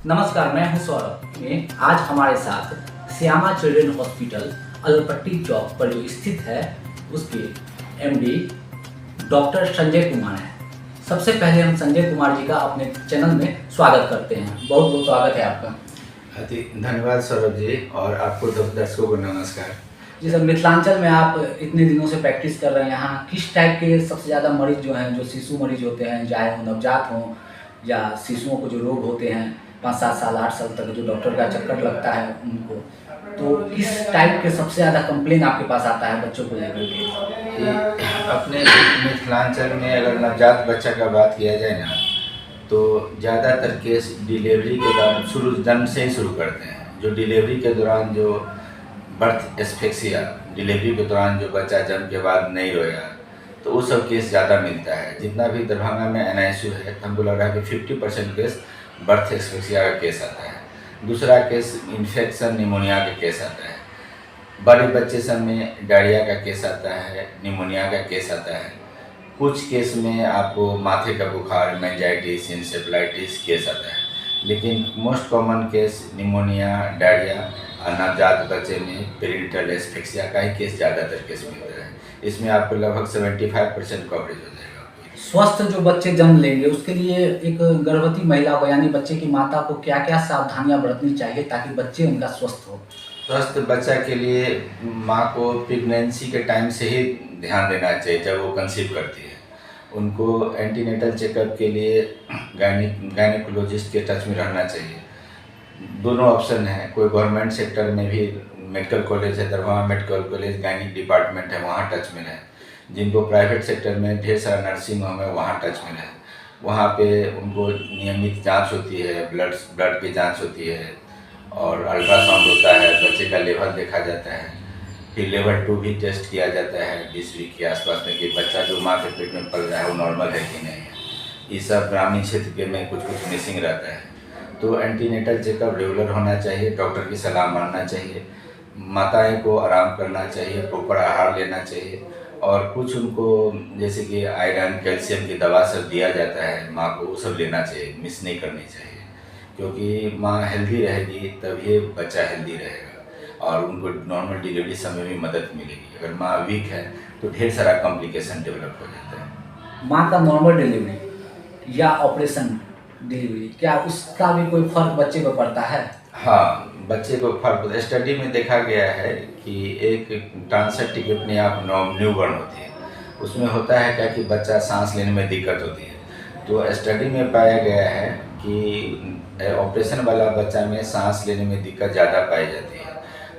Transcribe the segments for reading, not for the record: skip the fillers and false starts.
नमस्कार, मैं हूं सौरभ में। आज हमारे साथ श्यामा चिल्ड्रन हॉस्पिटल अलपट्टी चौक पर जो स्थित है उसके एमडी डॉक्टर संजय कुमार हैं। सबसे पहले हम संजय कुमार जी का अपने चैनल में स्वागत करते हैं। बहुत बहुत स्वागत है आपका। धन्यवाद सौरभ जी, और आपको दर्शकों को नमस्कार जी सर, मिथिलांचल में आप इतने दिनों से प्रैक्टिस कर रहे हैं, यहाँ किस टाइप के सबसे ज़्यादा मरीज जो हैं, जो शिशु मरीज होते हैं, चाहे वो नवजात हों या शिशुओं को जो रोग होते हैं 5-7 साल 8 साल तक जो डॉक्टर का चक्कर लगता है उनको, तो किस टाइप के सबसे ज़्यादा कंप्लेन आपके पास आता है बच्चों को लेकर के? अपने मिथिलांचल में अगर नवजात बच्चा का बात किया जाए ना, तो ज़्यादातर केस डिलीवरी के दौरान जन्म से ही शुरू करते हैं। जो डिलीवरी के दौरान जो बर्थ एस्फेक्सिया, डिलीवरी के दौरान जो बच्चा जन्म के बाद नहीं रोया, तो वो सब केस ज़्यादा मिलता है। जितना भी दरभंगा में NICU है, तो हमको लग रहा है कि 50% केस बर्थ एस्फेक्सिया का केस आता है। दूसरा केस इन्फेक्शन निमोनिया का केस आता है। बड़े बच्चे सब में डायरिया का केस आता है, निमोनिया का केस आता है। कुछ केस में आपको माथे का बुखार, मेनिंजाइटिस, इंसेफ्लाइटिस केस आता है। लेकिन most common case pneumonia, diarrhoea और नवजात बच्चे में पेरिनेटल एस्फेक्सिया का ही केस ज़्यादातर केस मिलता है। इसमें आपको लगभग 75% कवरेज हो जाएगा। स्वस्थ जो बच्चे जन्म लेंगे उसके लिए एक गर्भवती महिला को यानी बच्चे की माता को क्या क्या सावधानियां बरतनी चाहिए ताकि बच्चे उनका स्वस्थ हो? स्वस्थ बच्चा के लिए माँ को प्रेगनेंसी के टाइम से ही ध्यान देना चाहिए। जब वो कंसीव करती है, उनको एंटीनेटल चेकअप के लिए गायनिकोलॉजिस्ट के टच में रहना चाहिए। दोनों ऑप्शन हैं। कोई गवर्नमेंट सेक्टर में भी मेडिकल कॉलेज है, Darbhanga medical college gynaec department है, वहाँ टच में रहें। जिनको प्राइवेट सेक्टर में ढेर सारा नर्सिंग होम है, वहाँ टच में रहें। वहाँ पे उनको नियमित जांच होती है, ब्लड की जांच होती है और अल्ट्रासाउंड होता है, बच्चे का लेवल देखा जाता है। फिर लेवल 2 भी टेस्ट किया जाता है 20 वीक के आसपास में कि बच्चा जो माँ के पेट में पल रहा है वो नॉर्मल है कि नहीं है। ये सब ग्रामीण क्षेत्र के में कुछ मिसिंग रहता है। तो एंटीनेटल चेकअप रेगुलर होना चाहिए, डॉक्टर की सलाह मानना चाहिए, माताएं को आराम करना चाहिए, प्रॉपर आहार लेना चाहिए। और कुछ उनको जैसे कि आयरन, कैल्शियम की दवा सब दिया जाता है माँ को, वो सब लेना चाहिए, मिस नहीं करनी चाहिए। क्योंकि माँ हेल्दी रहेगी तभी बच्चा हेल्दी रहेगा और उनको नॉर्मल डिलीवरी समय में मदद मिलेगी। अगर माँ वीक है तो ढेर सारा कॉम्प्लिकेशन डेवलप हो जाता है। माँ का नॉर्मल डिलीवरी या ऑपरेशन डिलीवरी, क्या उसका भी कोई फर्क बच्चे को पड़ता है? हाँ, बच्चे को फर्क स्टडी में देखा गया है कि एक ट्रांसर टिक अपने आप न्यूबॉर्न होती है, उसमें होता है क्या कि बच्चा सांस लेने में दिक्कत होती है। तो स्टडी में पाया गया है कि ऑपरेशन वाला बच्चा में सांस लेने में दिक्कत ज़्यादा पाई जाती है,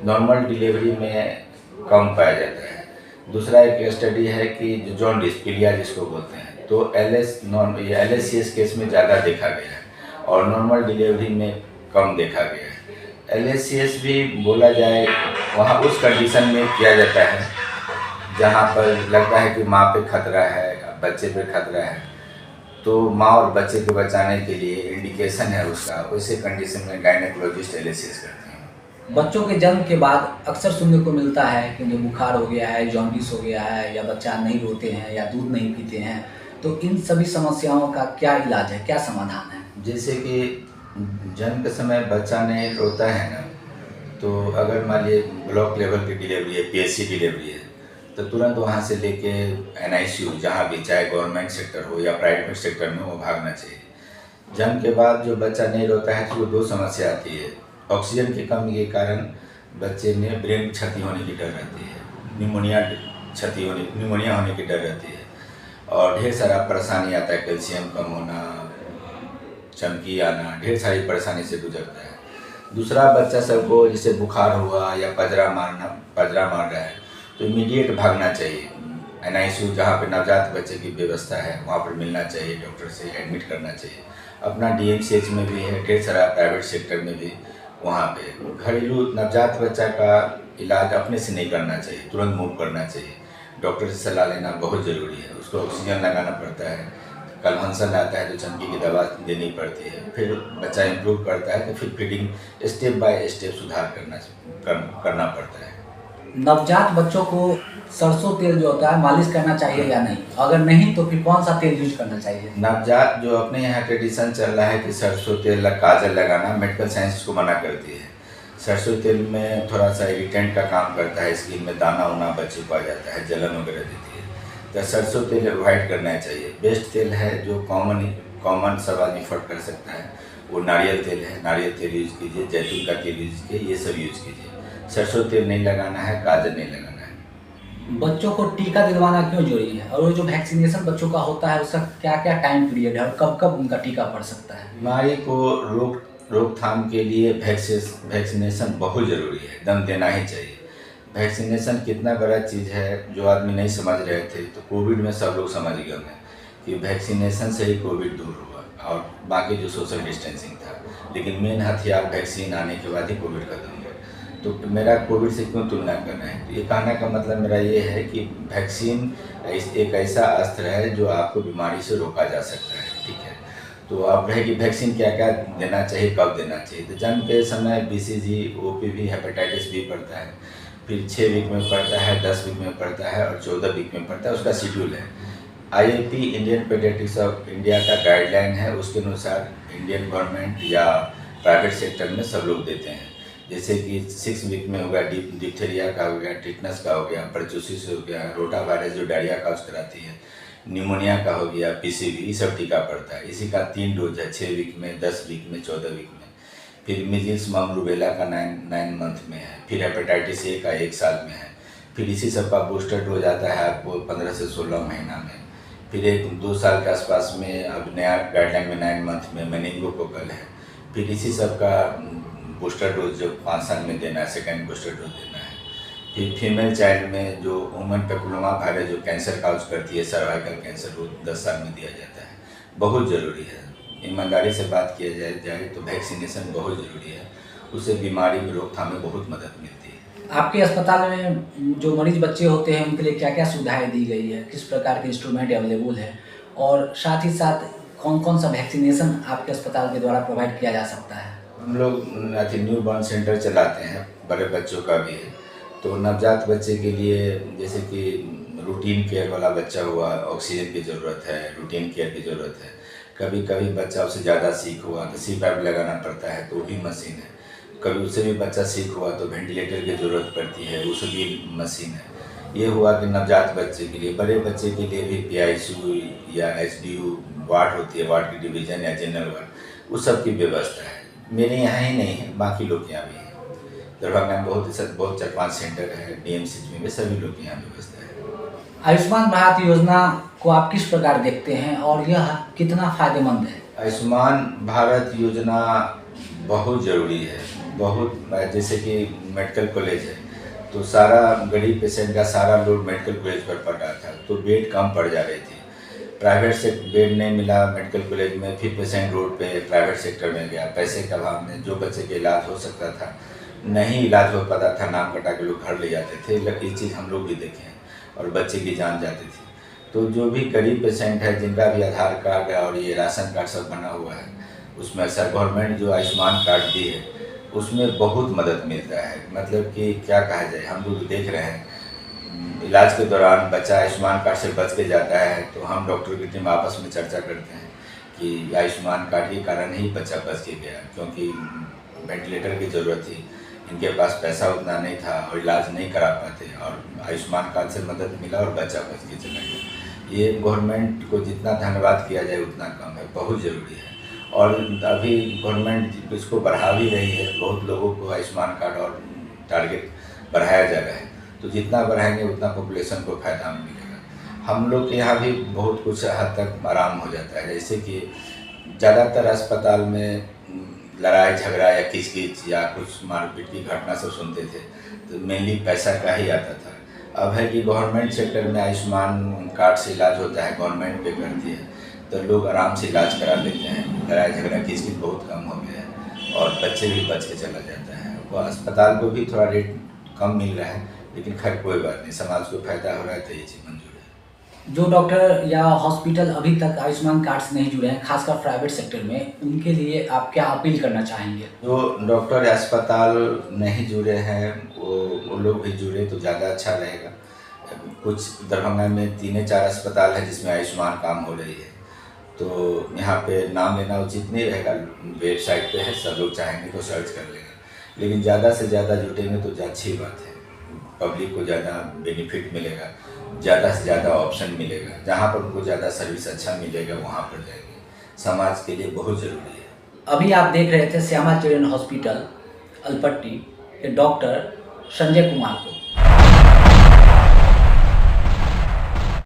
नॉर्मल डिलीवरी में कम पाया जाता है। दूसरा एक स्टडी है कि जो जॉन्डिस पीलिया जिसको बोलते हैं, तो LSCS केस में ज़्यादा देखा गया है और नॉर्मल डिलीवरी में कम देखा गया है। LSCS भी बोला जाए वहाँ उस कंडीशन में किया जाता है जहाँ पर लगता है कि माँ पे खतरा है, बच्चे पे खतरा है, तो माँ और बच्चे को बचाने के लिए इंडिकेशन है उसका, वैसे कंडीशन में गायनेकोलॉजिस्ट LSCS करते हैं। बच्चों के जन्म के बाद अक्सर सुनने को मिलता है कि उन्हें बुखार हो गया है, जॉन्डिस हो गया है, या बच्चा नहीं रोते हैं या दूध नहीं पीते हैं, तो इन सभी समस्याओं का क्या इलाज है, क्या समाधान है? जैसे कि जन्म के समय बच्चा नहीं रोता है ना, तो अगर मान लिए ब्लॉक लेवल की डिलीवरी है, PSC डिलीवरी है, तो तुरंत वहाँ से लेके NICU जहाँ भी, चाहे गवर्नमेंट सेक्टर हो या प्राइवेट सेक्टर में, वो भागना चाहिए। जन्म के बाद जो बच्चा नहीं रोता है तो 2 समस्या आती है। ऑक्सीजन की कमी के कारण बच्चे में ब्रेन क्षति होने की डर रहती है, निमोनिया होने की डर रहती है और ढेर सारा परेशानी आता है, कैल्शियम कम होना, चमकी आना, ढेर सारी परेशानी से गुजरता है। दूसरा, बच्चा सबको जैसे बुखार हुआ या पजरा मार रहा है तो इमीडिएट भागना चाहिए। NICU जहाँ पे नवजात बच्चे की व्यवस्था है वहाँ पर मिलना चाहिए, डॉक्टर से एडमिट करना चाहिए। अपना DMCH में भी है, ढेर सारा प्राइवेट सेक्टर में भी, वहाँ पे घरेलू नवजात बच्चा का इलाज अपने से नहीं करना चाहिए, तुरंत मूव करना चाहिए। डॉक्टर से सलाह लेना बहुत ज़रूरी है। उसको ऑक्सीजन लगाना पड़ता है, कलहंसन आता है तो चमकी की दवा देनी पड़ती है, फिर बच्चा इम्प्रूव करता है तो फिर फीडिंग स्टेप बाय स्टेप सुधार करना पड़ता है। नवजात बच्चों को सरसों तेल जो होता है मालिश करना चाहिए या नहीं? अगर नहीं तो फिर कौन सा तेल यूज करना चाहिए? नवजात जो अपने यहाँ ट्रेडिशन चल रहा है कि सरसों तेल काजल लगाना, मेडिकल साइंस इसको मना करती है। सरसों तेल में थोड़ा सा इरिटेंट का काम करता है, स्किन में दाना उना बच्चे को आ जाता है, जलन वगैरह देती है। तो सरसों तेल अवॉइड करना चाहिए। बेस्ट तेल है जो कॉमन सब आदमी अफोर्ड कर सकता है, वो नारियल तेल है। नारियल तेल यूज़ कीजिए, जैतून का तेल यूज़ कीजिए, ये सब यूज़ कीजिए। सरसों तेल नहीं लगाना है, काजल नहीं लगाना है। बच्चों को टीका दिलवाना क्यों जरूरी है? और वो जो वैक्सीनेशन बच्चों का होता है उसका क्या क्या टाइम पीरियड है और कब कब उनका टीका पड़ सकता है? बीमारी को रोकथाम के लिए वैक्सीनेशन बहुत ज़रूरी है, एकदम देना ही चाहिए। वैक्सीनेशन कितना बड़ा चीज़ है जो आदमी नहीं समझ रहे थे, तो कोविड में सब लोग समझ गए हैं कि वैक्सीनेशन से ही कोविड दूर हुआ, और बाकी जो सोशल डिस्टेंसिंग था। लेकिन मेन हथियार वैक्सीन आने के बाद ही कोविड खत्म हुआ। तो मेरा कोविड से क्यों तुलना करना है? ये कहने का मतलब मेरा ये है कि वैक्सीन एक ऐसा अस्त्र है जो आपको बीमारी से रोका जा सकता है, ठीक है। तो अब है कि वैक्सीन क्या क्या देना चाहिए, कब देना चाहिए। तो जन्म के समय BCG, OPV, हेपेटाइटिस बी पड़ता है, फिर 6 वीक में पड़ता है, 10 वीक में पड़ता है और 14 वीक में पड़ता है। उसका शेड्यूल है। IAP, Indian paediatrics of India का गाइडलाइन है, उसके अनुसार इंडियन गवर्नमेंट या प्राइवेट सेक्टर में सब लोग देते हैं। जैसे कि 6 वीक में हो गया डिप्थीरिया का हो गया, टिटनस का हो गया, परचूसिस हो गया, रोटा वायरस जो डायरिया काज कराती है, निमोनिया का हो गया, PCV, ये सब टीका पड़ता है। इसी का 3 डोज है, 6 वीक में, 10 वीक में, 14 वीक में। फिर मिजिल्स मम रूबेला का 9 मंथ में है। फिर हेपेटाइटिस A का 1 साल में है। फिर इसी सब का बूस्टर डोज आता है आपको 15 से 16 महीना में। फिर 1-2 साल के आसपास में अब नया गाइडलाइन में 9 मंथ में मेनिंगोकोकल है। फिर इसी सब का बूस्टर डोज जो 5 साल में देना है, सेकेंड बूस्टर डोज देना है। फिर फीमेल चाइल्ड में जो ह्यूमन पेपिलोमा वायरस जो कैंसर काज करती है, सर्वाइकल कैंसर, वो 10 साल में दिया जाता है। बहुत ज़रूरी है, ईमानदारी से बात किया जाए तो वैक्सीनेशन बहुत ज़रूरी है। उससे बीमारी में रोकथाम में बहुत मदद मिलती है। आपके अस्पताल में जो मरीज बच्चे होते हैं उनके लिए क्या क्या सुविधाएं दी गई है? किस प्रकार के इंस्ट्रूमेंट अवेलेबल है? और साथ ही साथ कौन कौन सा वैक्सीनेशन आपके अस्पताल के द्वारा प्रोवाइड किया जा सकता है? हम लोग न्यू बॉर्न सेंटर चलाते हैं, बड़े बच्चों का भी है। तो नवजात बच्चे के लिए जैसे कि रूटीन केयर वाला बच्चा हुआ, ऑक्सीजन की ज़रूरत है, रूटीन केयर की ज़रूरत है। कभी कभी बच्चा उससे ज़्यादा सीक हुआ तो CPAP लगाना पड़ता है, तो वो भी मशीन है। कभी उससे भी बच्चा सीक हुआ तो वेंटिलेटर की ज़रूरत पड़ती है, उससे भी मशीन है। ये हुआ कि नवजात बच्चे के लिए। बड़े बच्चे के लिए भी PICU या HDU वार्ड होती है, वार्ड की डिवीज़न या जनरल वार्ड, उस सब की व्यवस्था है। मेरे यहाँ ही नहीं है, बाकी लोग यहाँ भी हैं। दरभंगा में बहुत 4-5 सेंटर है, DMCH में सभी लोग यहाँ व्यवस्था है। आयुष्मान भारत योजना को आप किस प्रकार देखते हैं और यह कितना फायदेमंद है? आयुष्मान भारत योजना बहुत ज़रूरी है। बहुत, जैसे कि मेडिकल कॉलेज है तो सारा गरीब पेशेंट का सारा लोड मेडिकल कॉलेज पर पड़ रहा था, तो बेड कम पड़ जा रही थी। प्राइवेट से बेड नहीं मिला मेडिकल कॉलेज में, फिर पेशेंट रोड पे प्राइवेट सेक्टर में गया। पैसे के अभाव में जो बच्चे का इलाज हो सकता था नहीं इलाज हो पाता था, नाम कटा के लोग घर ले जाते थे। ये चीज़ हम लोग भी देखे हैं, और बच्चे की जान जाती थी। तो जो भी गरीब पेशेंट है, जिनका भी आधार कार्ड और ये राशन कार्ड सब बना हुआ है, उसमें सर गवर्नमेंट जो आयुष्मान कार्ड दी है उसमें बहुत मदद मिलता है। मतलब कि क्या कहा जाए, हम लोग देख रहे हैं इलाज के दौरान बच्चा आयुष्मान कार्ड से बच के जाता है, तो हम डॉक्टर की टीम आपस में चर्चा करते हैं कि आयुष्मान कार्ड के कारण ही बच्चा बच के गया, क्योंकि वेंटिलेटर की ज़रूरत थी, इनके पास पैसा उतना नहीं था और इलाज नहीं करा पाते, और आयुष्मान कार्ड से मदद मिला और बच्चा बच के चला गया। ये गवर्नमेंट को जितना धन्यवाद किया जाए उतना कम है, बहुत ज़रूरी है। और अभी गवर्नमेंट इसको बढ़ा भी रही है, बहुत लोगों को आयुष्मान कार्ड और टारगेट बढ़ाया जा रहा है। तो जितना बढ़ाएंगे उतना पॉपुलेशन को फ़ायदा मिलेगा। हम लोग के यहाँ भी बहुत कुछ हद तक आराम हो जाता है। जैसे कि ज़्यादातर अस्पताल में लड़ाई झगड़ा या किचकिच या कुछ मारपीट की घटना सब सुनते थे, तो मेनली पैसा का ही आता था। अब है कि गवर्नमेंट सेक्टर में आयुष्मान कार्ड से इलाज होता है, गवर्नमेंट पे करती है, तो लोग आराम से इलाज करा लेते हैं। लड़ाई झगड़ा किचकिच बहुत कम हो गया है और बच्चे भी बच के चला जाता है। वो अस्पताल को भी थोड़ा रेट कम मिल रहा है, लेकिन खैर कोई बात नहीं, समाज को फ़ायदा हो रहा है तो ये चीज़ मंजूर है। जो डॉक्टर या हॉस्पिटल अभी तक आयुष्मान कार्ड से नहीं जुड़े हैं, खासकर प्राइवेट सेक्टर में, उनके लिए आप क्या अपील करना चाहेंगे? जो डॉक्टर अस्पताल नहीं जुड़े हैं वो लोग भी जुड़े तो ज़्यादा अच्छा रहेगा। कुछ दरभंगा में 3-4 अस्पताल है जिसमें आयुष्मान काम हो रही है, तो यहाँ पे नाम लेना उचित नहीं रहेगा। वेबसाइट पे है, सब लोग चाहेंगे तो सर्च कर लेंगे, लेकिन ज़्यादा से ज़्यादा जुटेंगे तो अच्छी बात है। पब्लिक को ज़्यादा बेनिफिट मिलेगा, ज़्यादा से ज़्यादा ऑप्शन मिलेगा, जहाँ पर उनको ज़्यादा सर्विस अच्छा मिलेगा वहाँ पर जाएंगे। समाज के लिए बहुत ज़रूरी है। अभी आप देख रहे थे श्यामा चिल्ड्रन हॉस्पिटल अल्पट्टी के डॉक्टर संजय कुमार को।